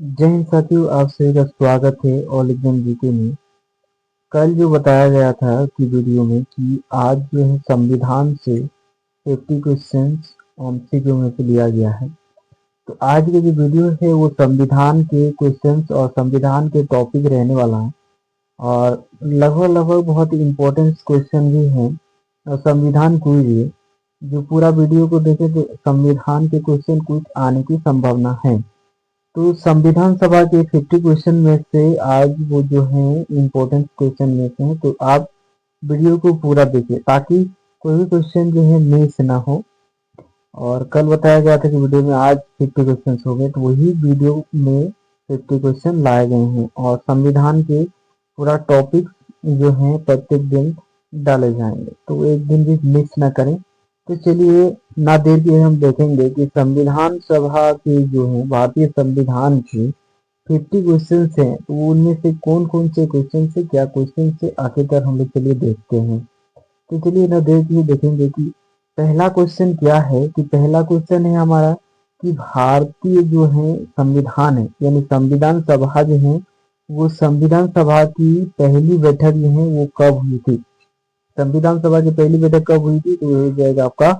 जय हिंद साथियों, आप सभी का स्वागत है ऑल एग्जाम जीके में। कल जो बताया गया था कि वीडियो में कि आज जो है संविधान से 50 क्वेश्चंस एमसीक्यू में से लिया गया है। तो आज की जो वीडियो है वो संविधान के क्वेश्चंस और संविधान के टॉपिक रहने वाला है और लगभग लगभग बहुत इम्पोर्टेंट क्वेश्चन भी हैं और संविधान क्विज है। जो पूरा वीडियो को देखे तो संविधान के क्वेश्चन कुछ आने की संभावना है। तो संविधान सभा के 50 क्वेश्चन में से आज वो जो है इम्पोर्टेंट क्वेश्चन में से हैं, तो आप वीडियो को पूरा देखिए ताकि कोई भी क्वेश्चन जो है मिस ना हो। और कल बताया गया था कि वीडियो में आज 50 क्वेश्चन हो गए, तो वही वीडियो में 50 क्वेश्चन लाए गए हैं और संविधान के पूरा टॉपिक जो है प्रत्येक दिन डाले जाएंगे, तो एक दिन भी मिस ना करें। तो चलिए ना देर किए हम देखेंगे कि संविधान सभा के जो है भारतीय संविधान के 50 क्वेश्चन हैं, तो उनमें से कौन कौन से क्वेश्चन से क्या क्वेश्चन से आखिरकार हम लोग चलिए देखते हैं। तो चलिए ना देर किए देखेंगे कि पहला क्वेश्चन क्या है। कि पहला क्वेश्चन है हमारा कि भारतीय जो है संविधान है यानी संविधान सभा जो है वो संविधान सभा की पहली बैठक जो है वो कब हुई थी। संविधान सभा की पहली बैठक कब हुई थी, तो हो जाएगा आपका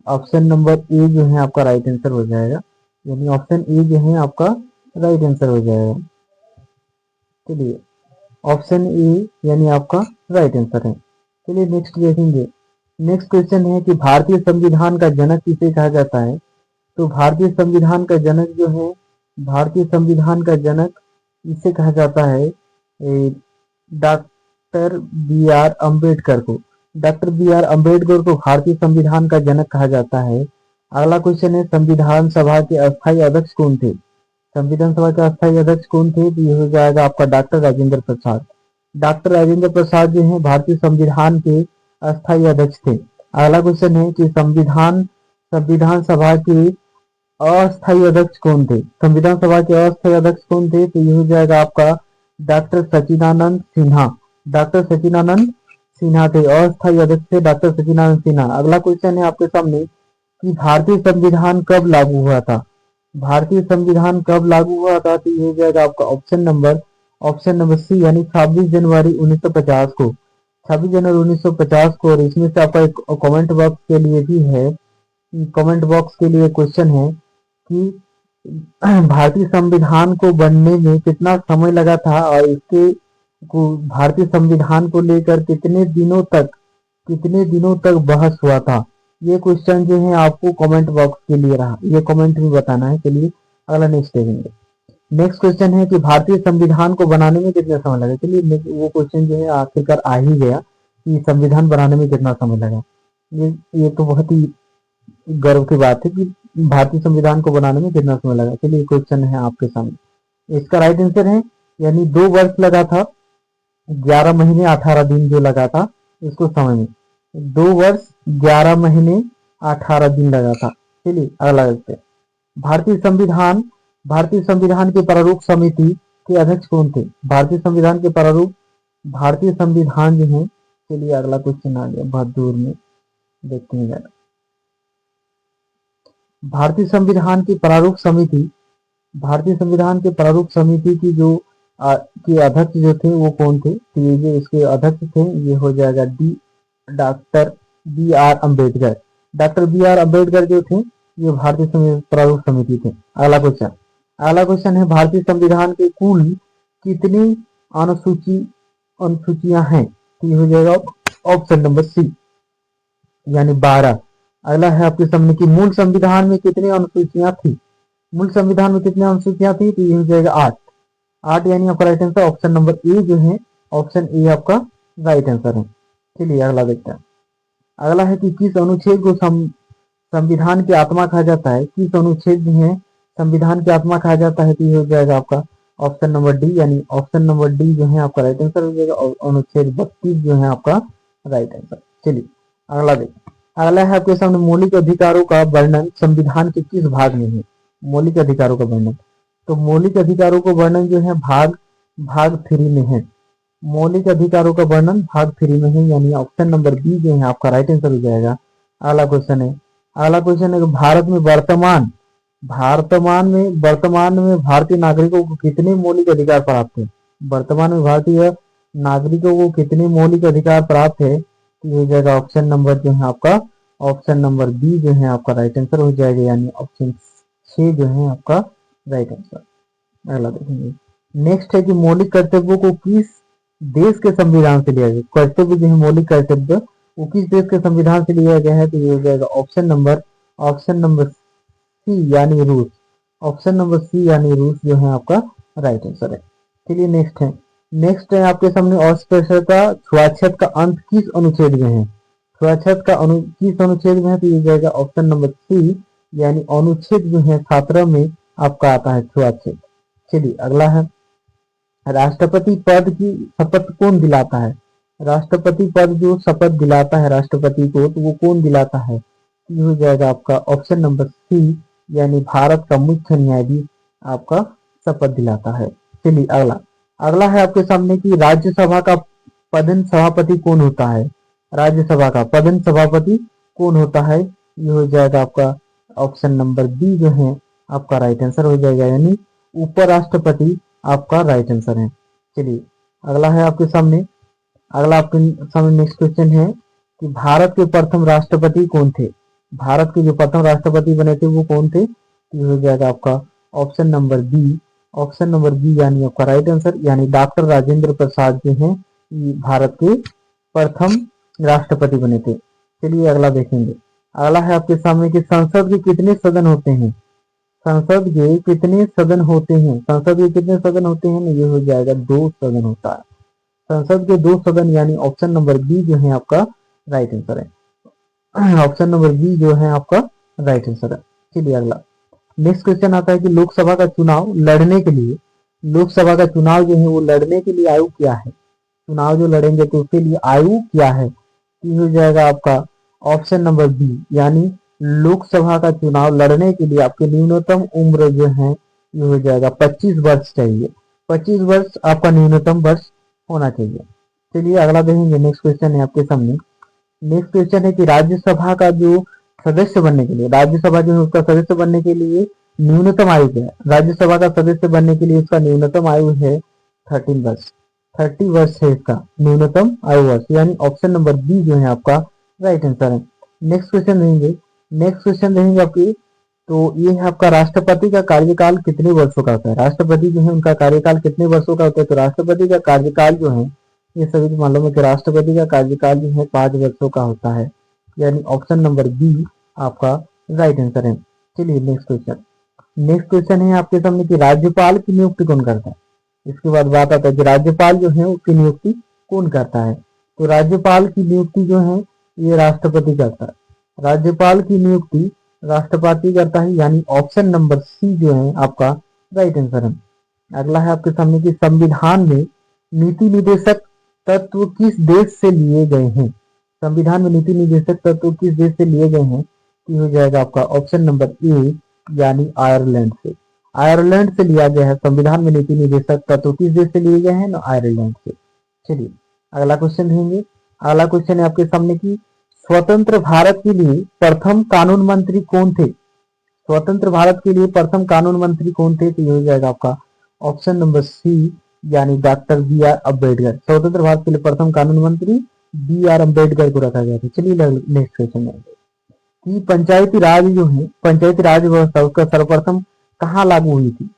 ऑप्शन नंबर ए जो है आपका राइट आंसर हो जाएगा, यानी ऑप्शन ए जो है आपका राइट आंसर हो जाएगा। चलिए ऑप्शन ए यानी आपका राइट आंसर है। चलिए नेक्स्ट देखेंगे। नेक्स्ट क्वेश्चन है कि भारतीय संविधान का जनक किसे कहा जाता है। तो भारतीय संविधान का जनक जो है, भारतीय संविधान का जनक इसे कहा जाता है डॉक्टर बी आर अम्बेडकर को। डॉक्टर बी आर अम्बेडकर को भारतीय संविधान का जनक कहा जाता है। अगला क्वेश्चन है संविधान सभा के अस्थायी अध्यक्ष कौन थे। संविधान सभा के अस्थायी अध्यक्ष कौन थे, तो ये हो जाएगा आपका डॉक्टर राजेंद्र प्रसाद। डॉक्टर राजेंद्र प्रसाद जो है भारतीय संविधान के अस्थायी अध्यक्ष थे। अगला क्वेश्चन है कि संविधान संविधान सभा के अस्थायी अध्यक्ष कौन थे। संविधान सभा के अस्थायी अध्यक्ष कौन थे, तो ये हो जाएगा आपका डॉक्टर सचिदानंद सिन्हा। डॉक्टर सचिदानंद सिन्हा थे, अस्थायी अध्यक्ष थे डॉक्टर सचिदानंद सिन्हा। अगला क्वेश्चन है आपके सामने कि भारतीय संविधान कब लागू हुआ था। भारतीय संविधान कब लागू हुआ था, तो ये हो जाएगा आपका ऑप्शन नंबर सी यानी 26 जनवरी 1950 को। 26 जनवरी 1950 को। और इसमें से आपका एक कमेंट बॉक्स के लिए भी है, कमेंट बॉक्स के लिए क्वेश्चन है कि भारतीय संविधान को बनने में कितना समय लगा था और इसके को भारतीय संविधान को लेकर कितने दिनों तक बहस हुआ था। ये क्वेश्चन जो है आपको कमेंट बॉक्स के लिए रहा, ये कमेंट में बताना है। चलिए अगला नेक्स्ट देखेंगे। नेक्स्ट क्वेश्चन है कि भारतीय संविधान को बनाने में कितना समय लगा। चलिए वो क्वेश्चन जो है आखिरकार आ ही गया कि संविधान बनाने में कितना समय लगा। ये तो बहुत ही गर्व की बात है कि भारतीय संविधान को बनाने में कितना समय लगा। चलिए क्वेश्चन है आपके सामने, इसका राइट आंसर है यानी 2 वर्ष लगा था, 11 महीने 18 दिन जो लगा था इसको समय में 2 वर्ष 11 महीने 18 दिन लगा था। चलिए अगला देखते हैं। भारतीय संविधान की प्रारूप समिति के अध्यक्ष कौन थे। भारतीय संविधान के प्रारूप भारतीय संविधान जो है, चलिए अगला क्वेश्चन आ गया बहुत दूर में, देखते हैं जरा। भारतीय संविधान की प्रारूप समिति, भारतीय संविधान के प्रारूप समिति की जो के अध्यक्ष जो थे वो कौन थे, तो ये जो इसके अध्यक्ष थे ये हो जाएगा doctor B R Ambedkar. Doctor B R Ambedkar जो थे ये भारतीय प्रारूप समिति थे। अगला क्वेश्चन है भारतीय संविधान के कुल कितनी अनुसूचियां हैं, तो ये हो जाएगा ऑप्शन नंबर सी यानी 12। अगला है आपके सामने कि मूल संविधान में कितनी अनुसूचियां थी। मूल संविधान में कितनी अनुसूचियां थी, तो ये हो जाएगा 8 यानी आपका right answer option number A जो है, ऑप्शन ए आपका राइट आंसर है। चलिए अगला देखते हैं। अगला है कि किस अनुच्छेद को संविधान की आत्मा कहा जाता है। किस अनुच्छेद जो है संविधान की आत्मा कहा जाता है, तो ये हो जाएगा आपका ऑप्शन नंबर डी यानी ऑप्शन नंबर डी जो है आपका राइट आंसर हो जाएगा और अनुच्छेद 32 जो है आपका राइट आंसर। चलिए अगला देखते हैं। अगला है आपके सामने मौलिक अधिकारों का वर्णन संविधान के किस भाग में है। मौलिक अधिकारों का वर्णन, तो मौलिक अधिकारों का वर्णन जो है भाग 3 में है। मौलिक अधिकारों का वर्णन भाग 3 में है यानी ऑप्शन नंबर बी जो है आपका राइट आंसर हो जाएगा। अगला क्वेश्चन है कि भारत में वर्तमान वर्तमान में भारतीय नागरिकों को कितने मौलिक अधिकार प्राप्त है? वर्तमान में भारतीय नागरिकों को कितने मौलिक अधिकार प्राप्त है? तो ये हो जाएगा ऑप्शन नंबर जो है आपका, ऑप्शन नंबर बी जो है आपका राइट आंसर हो जाएगा, यानी ऑप्शन 6 जो है आपका राइट आंसर। अगला देखेंगे। नेक्स्ट है कि मौलिक कर्तव्यों को किस देश के संविधान से लिया गया? कर्तव्य जो है मौलिक कर्तव्य वो किस देश के संविधान से लिया गया है? तो ये हो जाएगा ऑप्शन नंबर सी यानी रूस। ऑप्शन नंबर सी यानी रूस जो है आपका राइट आंसर है। चलिए नेक्स्ट है आपके सामने अस्पृश्यता छुआछूत का अंत किस अनुच्छेद में है? छुआछूत का किस अनुच्छेद में है? तो ये जाएगा ऑप्शन नंबर सी यानी अनुच्छेद जो है 17 में आपका आता है छुआछूत। चलिए अगला है, राष्ट्रपति पद की शपथ कौन दिलाता है? राष्ट्रपति पद जो शपथ दिलाता है राष्ट्रपति को, तो वो कौन दिलाता है? ये हो जाएगा आपका ऑप्शन नंबर सी यानी भारत का मुख्य न्यायाधीश आपका शपथ दिलाता है। चलिए अगला है आपके सामने कि राज्यसभा का पदन सभापति कौन होता है? राज्यसभा का पदन सभापति कौन होता है? ये हो जाएगा आपका ऑप्शन नंबर बी जो है आपका राइट आंसर हो जाएगा, यानी उपराष्ट्रपति आपका राइट आंसर है। चलिए अगला आपके सामने नेक्स्ट क्वेश्चन है कि भारत के प्रथम राष्ट्रपति कौन थे? भारत के जो प्रथम राष्ट्रपति बने थे वो कौन थे? ये हो जाएगा आपका ऑप्शन नंबर बी यानी आपका राइट आंसर, यानी डॉक्टर राजेंद्र प्रसाद जो है भारत के प्रथम राष्ट्रपति बने थे। चलिए अगला देखेंगे। अगला है आपके सामने कि संसद के कितने सदन होते हैं? संसद के कितने सदन होते हैं? संसद के कितने सदन होते हैं? ये हो जाएगा 2 सदन होता है। संसद के 2 सदन यानी ऑप्शन नंबर बी जो है आपका राइट आंसर है। ऑप्शन नंबर बी जो है आपका राइट आंसर है। चलिए अगला नेक्स्ट क्वेश्चन आता है कि लोकसभा का चुनाव लड़ने के लिए आयु क्या है? चुनाव जो लड़ेंगे तो उसके लिए आयु क्या है? ये हो जाएगा आपका ऑप्शन नंबर बी, यानी लोकसभा का चुनाव लड़ने के लिए आपकी न्यूनतम उम्र जो है ये हो जाएगा 25 वर्ष चाहिए। 25 वर्ष आपका न्यूनतम वर्ष होना चाहिए। चलिए अगला देखेंगे। नेक्स्ट क्वेश्चन है आपके सामने। नेक्स्ट क्वेश्चन है कि राज्यसभा का जो सदस्य बनने के लिए, राज्यसभा जो है उसका सदस्य बनने के लिए न्यूनतम आयु क्या है? राज्यसभा का सदस्य बनने के लिए उसका न्यूनतम आयु है 13 वर्ष। 30 वर्ष है इसका न्यूनतम आयु वर्ष, यानी ऑप्शन नंबर बी जो है आपका राइट आंसर है। नेक्स्ट क्वेश्चन देखेंगे आपकी, तो ये है आपका राष्ट्रपति का कार्यकाल कितने वर्षों का होता है? राष्ट्रपति जो है उनका कार्यकाल कितने वर्षों का होता है? तो राष्ट्रपति का कार्यकाल जो है ये सभी को मालूम है कि राष्ट्रपति का कार्यकाल जो है 5 वर्षों का होता है, यानी ऑप्शन नंबर बी आपका राइट आंसर है। चलिए नेक्स्ट क्वेश्चन है आपके सामने कि राज्यपाल की नियुक्ति कौन करता है? इसके बाद बात आता है कि राज्यपाल जो है उसकी नियुक्ति कौन करता है? तो राज्यपाल की नियुक्ति जो है ये राष्ट्रपति करता है। राज्यपाल की नियुक्ति राष्ट्रपति करता है, यानी ऑप्शन नंबर सी जो है आपका राइट आंसर है। अगला है आपके सामने कि संविधान में नीति निर्देशक तत्व किस देश से लिए गए हैं? संविधान में नीति निर्देशक तत्व किस देश से लिए गए हैं? ये हो जाएगा आपका ऑप्शन नंबर ए यानी आयरलैंड से। आयरलैंड से लिया गया है संविधान में नीति निर्देशक तत्व किस देश से लिए गए हैं? ना आयरलैंड से। चलिए अगला क्वेश्चन देंगे। अगला क्वेश्चन है आपके सामने की स्वतंत्र भारत के लिए प्रथम कानून मंत्री कौन थे? स्वतंत्र भारत के लिए प्रथम कानून मंत्री कौन थे? तो ये हो जाएगा आपका ऑप्शन नंबर सी यानी डॉक्टर बी आर अम्बेडकर। स्वतंत्र भारत के लिए प्रथम कानून मंत्री बी आर अम्बेडकर को रखा गया था। चलिए नेक्स्ट क्वेश्चन है कि पंचायती राज व्यवस्था उसका सर्वप्रथम कहाँ लागू हुई थी?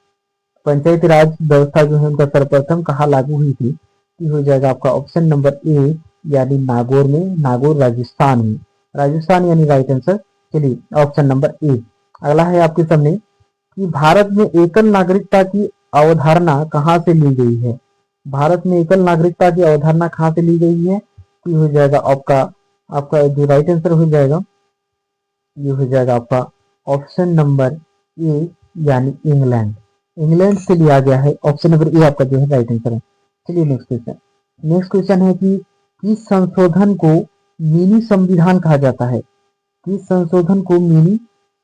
पंचायती राज व्यवस्था जो है उनका सर्वप्रथम कहाँ लागू हुई थी? ये हो जाएगा आपका ऑप्शन नंबर ए यानी नागौर राजस्थान यानी राइट आंसर। चलिए ऑप्शन नंबर ए। अगला है आपके सामने कि भारत में एकल नागरिकता की अवधारणा कहाँ से ली गई है? भारत में एकल नागरिकता की अवधारणा कहाँ से ली गई है? ये हो जाएगा आपका जो राइट आंसर हो जाएगा ये हो जाएगा आपका ऑप्शन नंबर ए यानी इंग्लैंड से लिया गया है। ऑप्शन नंबर ए आपका जो है राइट आंसर है। चलिए नेक्स्ट क्वेश्चन है कि किस संशोधन को मिनी संविधान कहा जाता है? किस संशोधन को मिनी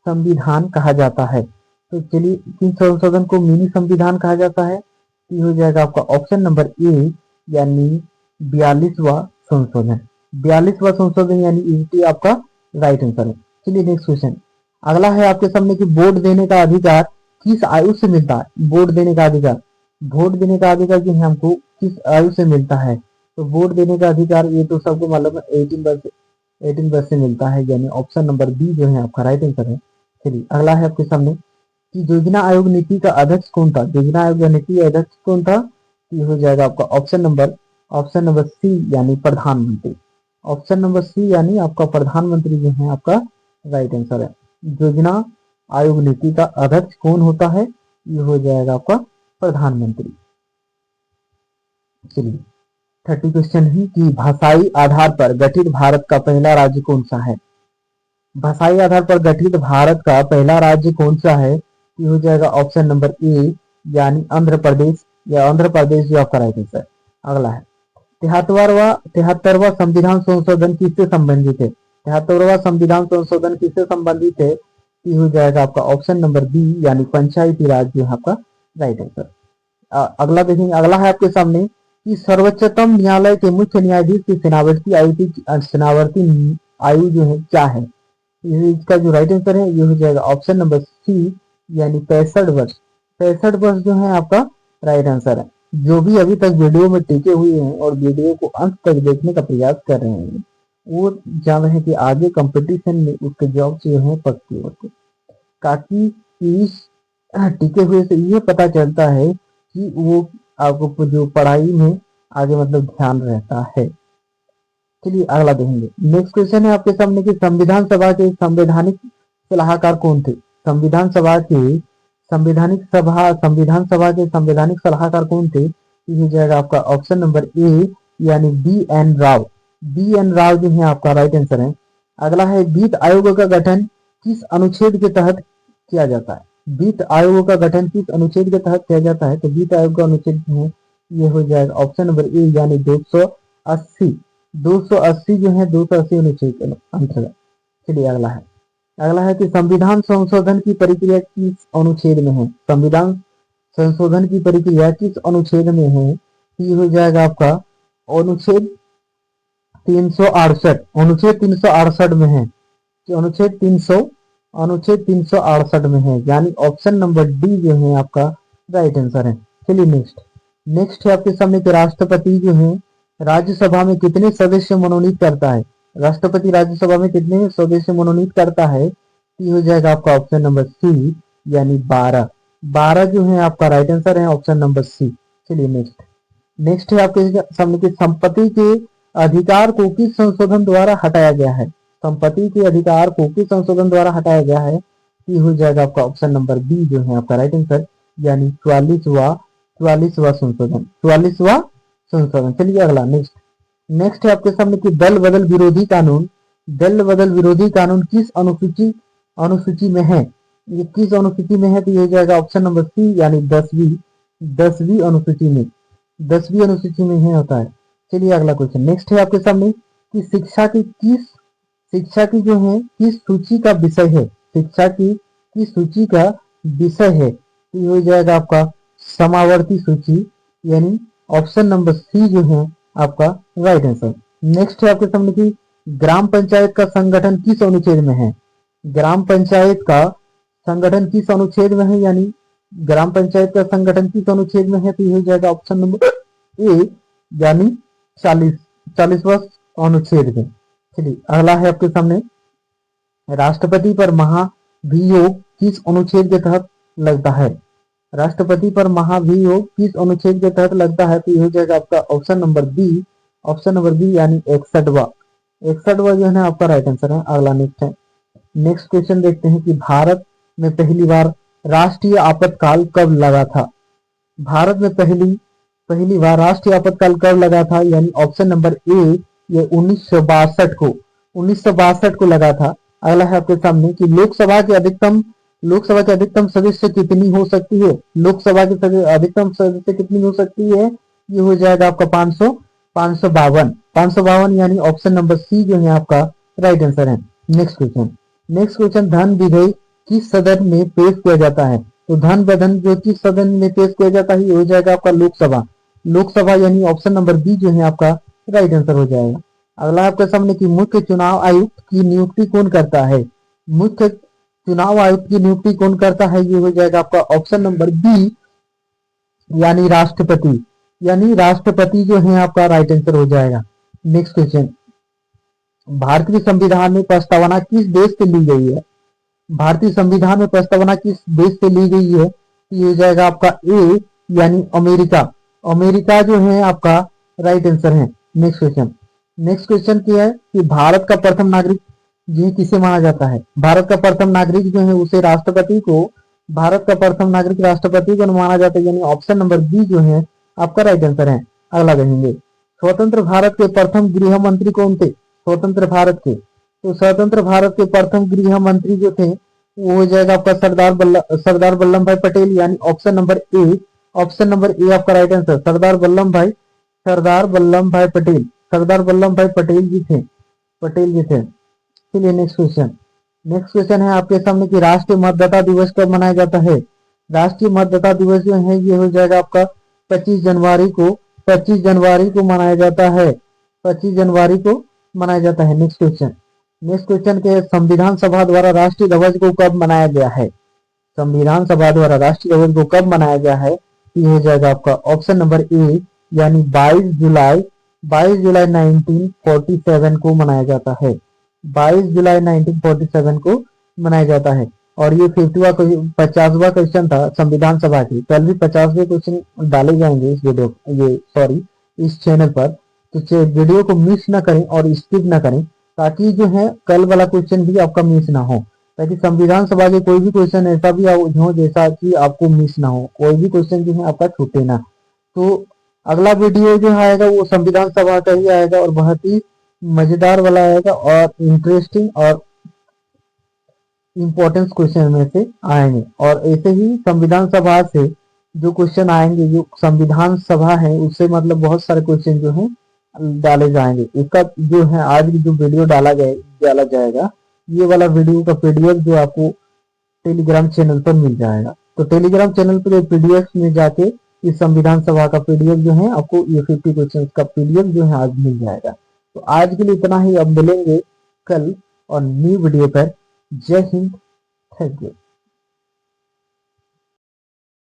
संविधान कहा जाता है? तो चलिए किस संशोधन को मिनी संविधान कहा जाता है? ये हो जाएगा आपका ऑप्शन नंबर ए यानी 42वां संशोधन। 42वां संशोधन यानी 80 आपका राइट आंसर है। चलिए नेक्स्ट क्वेश्चन। अगला है आपके सामने कि वोट देने का अधिकार किस आयु से मिलता है। वोट देने का अधिकार, वोट देने का अधिकार जो है हमको किस आयु से मिलता है। तो वोट देने का अधिकार ये तो सबको मालूम है 18 वर्ष से मिलता है, यानी ऑप्शन नंबर बी जो है आपका राइट आंसर है। चलिए अगला है आपके सामने कि योजना आयोग नीति का अध्यक्ष कौन था। योजना आयोग का नीति अध्यक्ष कौन था। ये हो जाएगा आपका ऑप्शन नंबर सी यानी प्रधानमंत्री। ऑप्शन नंबर सी यानी आपका प्रधानमंत्री जो है आपका राइट आंसर है। योजना आयोग नीति का अध्यक्ष कौन होता है, ये हो जाएगा आपका प्रधानमंत्री। चलिए 30 क्वेश्चन है कि भाषाई आधार पर गठित भारत का पहला राज्य कौन सा है। भाषाई आधार पर गठित भारत का पहला राज्य कौन सा है, ये हो जाएगा ऑप्शन नंबर ए यानी आंध्र प्रदेश, या आंध्र प्रदेश जो आपका राइट आंसर। अगला है 73वां संविधान संशोधन किससे संबंधित है। 73वां संविधान संशोधन किससे संबंधित है, ये हो जाएगा आपका ऑप्शन नंबर बी यानी पंचायती राज जो है आपका राइट आंसर। अगला देखेंगे, अगला है आपके सामने कि सर्वोच्चतम न्यायालय के मुख्य न्यायाधीश की सेनावर्ती आयु जो है क्या है। इसका जो राइट आंसर है ये हो जाएगा ऑप्शन नंबर सी यानी 65 वर्ष। 65 वर्ष जो है आपका राइट आंसर है। जो भी अभी तक वीडियो में टिके हुए हैं और वीडियो को अंत तक देखने का प्रयास कर रहे हैं वो जान रहे हैं कि आगे कंपटीशन में उसके जॉब जो है पक्की होते, ताकि इस टिके हुए से ये पता चलता है कि वो आपको जो पढ़ाई में आगे मतलब ध्यान रहता है। चलिए अगला देखेंगे। नेक्स्ट क्वेश्चन है आपके सामने कि संविधान सभा के संवैधानिक सलाहकार कौन थे। संविधान सभा के संवैधानिक सलाहकार कौन थे, ये हो जाएगा आपका ऑप्शन नंबर ए यानी बी.एन. राव। बी.एन. राव जो है आपका राइट आंसर है। अगला है वित्त आयोग का गठन किस अनुच्छेद के तहत किया जाता है। वित्त आयोग का गठन किस अनुच्छेद के तहत किया जाता है, तो वित्त आयोग का अनुच्छेद जो है ये हो जाएगा ऑप्शन नंबर ए यानी 280 जो है 280 अनुच्छेद के अंतर्गत। चलिए अगला है कि संविधान संशोधन की प्रक्रिया किस अनुच्छेद में है। संविधान संशोधन की प्रक्रिया किस अनुच्छेद में है, ये हो जाएगा आपका अनुच्छेद 368। अनुच्छेद 368 में है, अनुच्छेद 368 में है, यानी ऑप्शन नंबर डी जो है आपका राइट आंसर है। चलिए नेक्स्ट है आपके सामने कि राष्ट्रपति जो है राज्यसभा में कितने सदस्य मनोनीत करता है। राष्ट्रपति राज्यसभा में कितने सदस्य मनोनीत करता है, ये हो जाएगा आपका ऑप्शन नंबर सी यानी 12 जो है आपका राइट आंसर है, ऑप्शन नंबर सी। चलिए नेक्स्ट है आपके सामने कि संपत्ति के अधिकार को किस संशोधन द्वारा हटाया गया है। संपत्ति के अधिकार को किस संशोधन द्वारा हटाया गया है, ये हो जाएगा आपका ऑप्शन नंबर बी जो है आपका राइट आंसर, यानी 44वां संशोधन। चलिए अगला नेक्स्ट है आपके सामने कि दल बदल विरोधी कानून किस अनुसूची में है। ये किस अनुसूची में है, तो ये हो जाएगा ऑप्शन नंबर सी यानी 10वीं अनुसूची में है होता है। चलिए अगला क्वेश्चन नेक्स्ट है आपके सामने कि शिक्षा की जो है किस सूची का विषय है। शिक्षा की किस सूची का विषय है, तो ये हो जाएगा आपका समावर्ती सूची, यानी ऑप्शन नंबर सी जो है आपका राइट आंसर। नेक्स्ट है आपके सामने कि ग्राम पंचायत का संगठन किस अनुच्छेद में है। ग्राम पंचायत का संगठन किस अनुच्छेद में है, यानी ग्राम पंचायत का संगठन किस अनुच्छेद में है, तो ये हो जाएगा ऑप्शन नंबर ए यानी 40वां अनुच्छेद में। चलिए अगला है आपके सामने राष्ट्रपति पर महाभियोग किस अनुच्छेद के तहत लगता है। राष्ट्रपति पर महाभियोग किस अनुच्छेद के तहत लगता है, तो ये हो जाएगा आपका ऑप्शन नंबर बी यानी 61वां जो है ना आपका राइट आंसर है। अगला नेक्स्ट क्वेश्चन देखते हैं कि भारत में पहली बार राष्ट्रीय आपातकाल कब लगा था। भारत में पहली बार राष्ट्रीय आपातकाल कब लगा था, यानी ऑप्शन नंबर ए ये 1962 को लगा था। अगला है आपके सामने कि लोकसभा के अधिकतम सदस्य कितनी हो सकती है। लोकसभा की अधिकतम सदस्य कितनी हो सकती है, ये हो जाएगा आपका 552 यानी ऑप्शन नंबर सी जो है आपका राइट आंसर है। नेक्स्ट क्वेश्चन धन विधेयक किस सदन में पेश किया जाता है। तो धन विधेयक जो किस सदन में पेश किया जाता है, ये हो जाएगा आपका लोकसभा यानी ऑप्शन नंबर बी जो है आपका राइट आंसर हो जाएगा। अगला आपके सामने कि मुख्य चुनाव आयुक्त की नियुक्ति कौन करता है। मुख्य चुनाव आयुक्त की नियुक्ति कौन करता है? ये हो जाएगा आपका ऑप्शन नंबर बी, यानी राष्ट्रपति। यानी राष्ट्रपति जो है आपका राइट आंसर हो जाएगा। नेक्स्ट क्वेश्चन, भारतीय संविधान में प्रस्तावना किस देश से ली गई है? भारतीय संविधान में प्रस्तावना किस देश से ली गई है? ये हो जाएगा आपका ए, यानी अमेरिका। अमेरिका जो है आपका राइट आंसर है। नेक्स्ट क्वेश्चन, नेक्स्ट क्वेश्चन क्या है कि भारत का प्रथम नागरिक जो किसे माना जाता है? भारत का प्रथम नागरिक जो है उसे राष्ट्रपति को, भारत का प्रथम नागरिक राष्ट्रपति को माना जाता है, यानी ऑप्शन नंबर बी जो है आपका राइट आंसर है। अगला देखेंगे, स्वतंत्र भारत के प्रथम गृह मंत्री कौन थे? स्वतंत्र भारत के, तो स्वतंत्र भारत के प्रथम गृह मंत्री जो थे वो हो जाएगा आपका सरदार वल्लभ भाई पटेल, यानी option number A. Option number A आपका राइट आंसर, सरदार वल्लभ भाई पटेल, सरदार वल्लभ भाई पटेल जी थे। चलिए नेक्स्ट क्वेश्चन, नेक्स्ट क्वेश्चन है आपके सामने कि राष्ट्रीय मतदाता दिवस कब मनाया जाता है? राष्ट्रीय मतदाता दिवस जो है ये हो जाएगा आपका 25 जनवरी को मनाया जाता है। 25 जनवरी को मनाया जाता है। नेक्स्ट क्वेश्चन, नेक्स्ट क्वेश्चन के संविधान सभा द्वारा राष्ट्रीय ध्वज को कब मनाया गया है? संविधान सभा द्वारा राष्ट्रीय ध्वज को कब मनाया गया है? ये हो जाएगा आपका ऑप्शन नंबर ए, यानी 22 जुलाई 1947 को मनाया जाता है। 22 जुलाई 1947 को मनाया जाता है। और ये 50वां क्वेश्चन था संविधान सभा की। कल भी 50वें क्वेश्चन डाले जाएंगे इस चैनल पर, तो वीडियो को मिस ना करें और स्किप ना करें, ताकि जो है कल वाला क्वेश्चन भी आपका मिस ना हो, ताकि संविधान सभा के कोई भी क्वेश्चन ऐसा भी हो जैसा कि आपको मिस ना हो, कोई भी क्वेश्चन जो है आपका छूटे ना। तो अगला वीडियो जो आएगा वो संविधान सभा का ही आएगा और बहुत ही मजेदार वाला आएगा और इंटरेस्टिंग और इम्पोर्टेंट क्वेश्चन में से आएंगे। और ऐसे ही संविधान सभा से जो क्वेश्चन आएंगे, जो संविधान सभा है उससे मतलब बहुत सारे क्वेश्चन जो है डाले जाएंगे। इसका जो है आज की जो वीडियो डाला जाएगा, ये वाला वीडियो का पीडीएफ जो आपको टेलीग्राम चैनल पर मिल जाएगा। तो टेलीग्राम चैनल पर पीडीएफ में जाके इस संविधान सभा का पीडीएफ जो है आपको, ये 50 क्वेश्चन का पीडीएफ जो है आज मिल जाएगा। तो आज के लिए इतना ही, अब मिलेंगे कल और न्यू वीडियो पर। जय हिंद, थैंक यू।